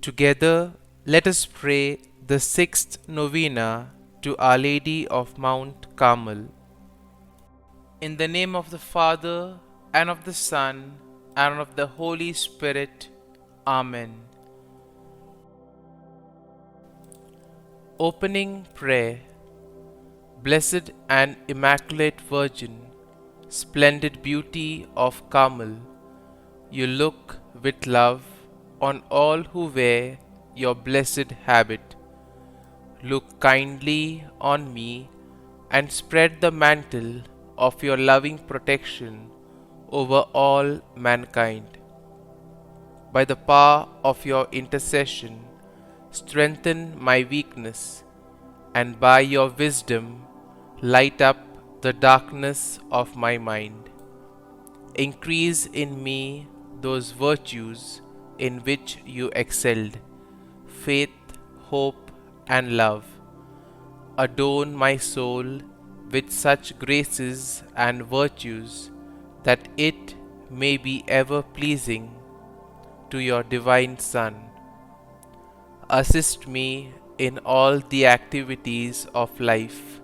Together, let us pray the sixth novena to Our Lady of Mount Carmel. In the name of the Father, and of the Son, and of the Holy Spirit. Amen. Opening Prayer. Blessed and Immaculate Virgin, splendid beauty of Carmel, you look with love on all who wear your blessed habit. Look kindly on me and spread the mantle of your loving protection over all mankind. By the power of your intercession, strengthen my weakness, and by your wisdom, light up the darkness of my mind. Increase in me those virtues in which you excelled, faith, hope, and love. Adorn my soul with such graces and virtues that it may be ever pleasing to your divine Son. Assist me in all the activities of life,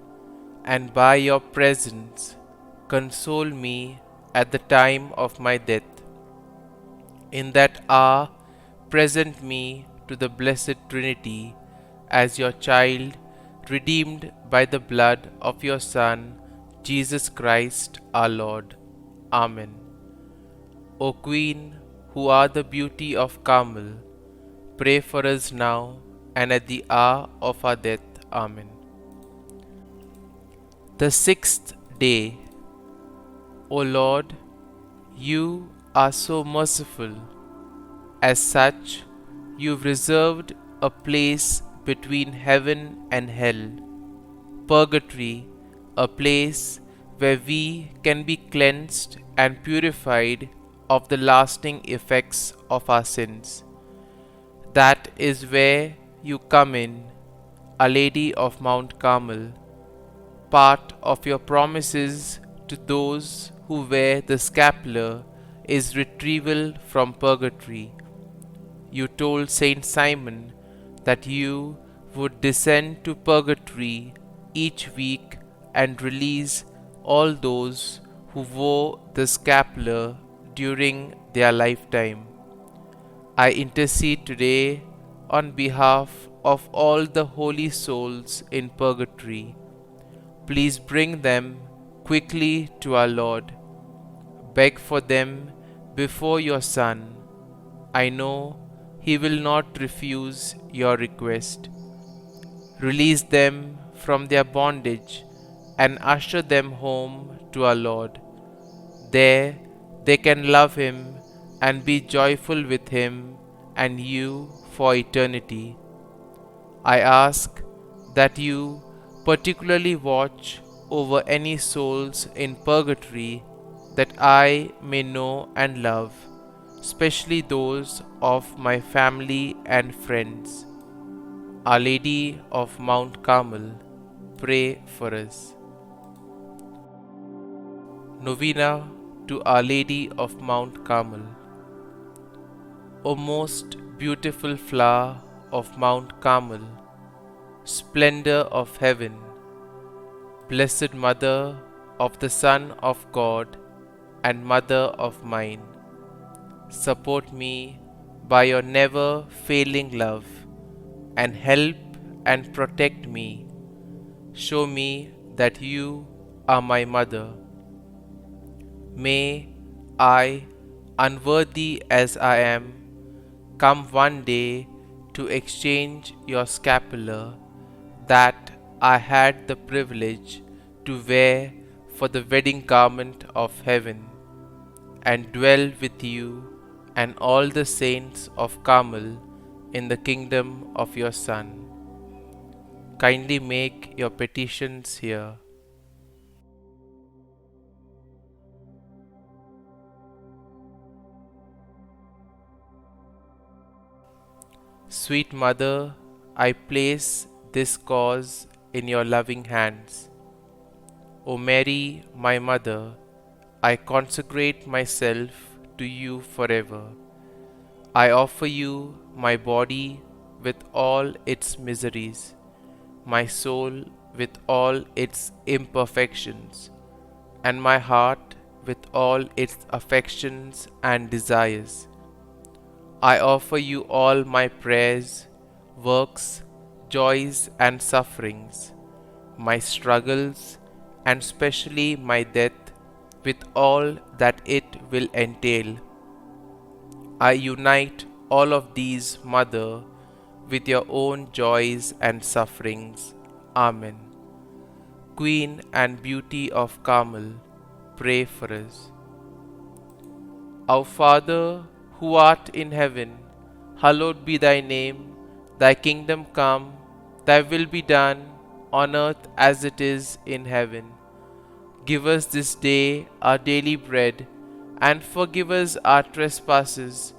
and by your presence console me at the time of my death. In that hour, present me to the Blessed Trinity as your child, redeemed by the blood of your Son, Jesus Christ our Lord. Amen. O Queen, who are the beauty of Carmel, pray for us now and at the hour of our death. Amen. The sixth day. O Lord, you are so merciful. As such, you've reserved a place between heaven and hell, purgatory, a place where we can be cleansed and purified of the lasting effects of our sins. That is where you come in, Our Lady of Mount Carmel. Part of your promises to those who wear the scapular is retrieval from purgatory. You told Saint Simon that you would descend to purgatory each week and release all those who wore the scapular during their lifetime. I intercede today on behalf of all the holy souls in purgatory. Please bring them quickly to our Lord. Beg for them before your Son. I know He will not refuse your request. Release them from their bondage and usher them home to our Lord. There they can love Him and be joyful with Him and you for eternity. I ask that you particularly watch over any souls in purgatory that I may know and love, especially those of my family and friends. Our Lady of Mount Carmel, pray for us. Novena to Our Lady of Mount Carmel. O most beautiful flower of Mount Carmel, splendor of heaven, Blessed Mother of the Son of God and Mother of mine, support me by your never failing love and help and protect me. Show me that you are my mother. May I, unworthy as I am, come one day to exchange your scapular that I had the privilege to wear for the wedding garment of heaven, and dwell with you and all the saints of Carmel in the kingdom of your Son. Kindly make your petitions here. Sweet Mother, I place this cause in your loving hands. O Mary, my Mother, I consecrate myself to you forever. I offer you my body with all its miseries, my soul with all its imperfections, and my heart with all its affections and desires. I offer you all my prayers, works, joys, and sufferings, my struggles, and specially my death, with all that it will entail. I unite all of these, Mother, with your own joys and sufferings. Amen. Queen and Beauty of Carmel, pray for us. Our Father, who art in heaven, hallowed be thy name. Thy kingdom come, thy will be done, on earth as it is in heaven. Give us this day our daily bread, and forgive us our trespasses,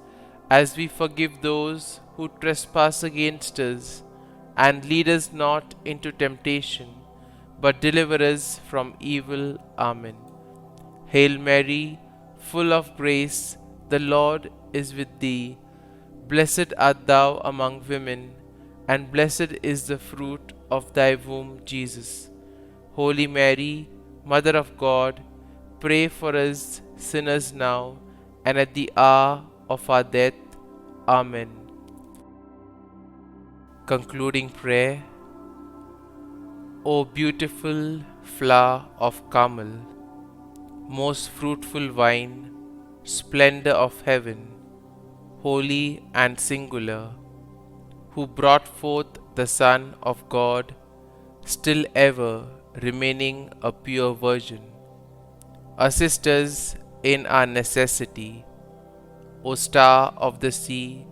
as we forgive those who trespass against us. And lead us not into temptation, but deliver us from evil. Amen. Hail Mary, full of grace, the Lord is with thee. Blessed art thou among women, and blessed is the fruit of thy womb, Jesus. Holy Mary, Mother of God, pray for us sinners now and at the hour of our death. Amen. Concluding prayer. O beautiful flower of Carmel, most fruitful vine, splendor of heaven, holy and singular, who brought forth the Son of God, still ever remaining a pure virgin. Assist us in our necessity. O star of the sea,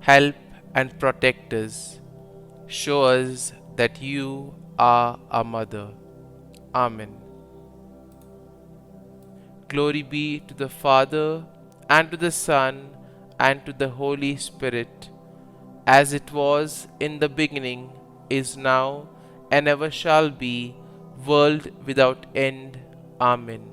help and protect us. Show us that you are our mother. Amen. Glory be to the Father, and to the Son, and to the Holy Spirit, as it was in the beginning, is now, and ever shall be, world without end. Amen.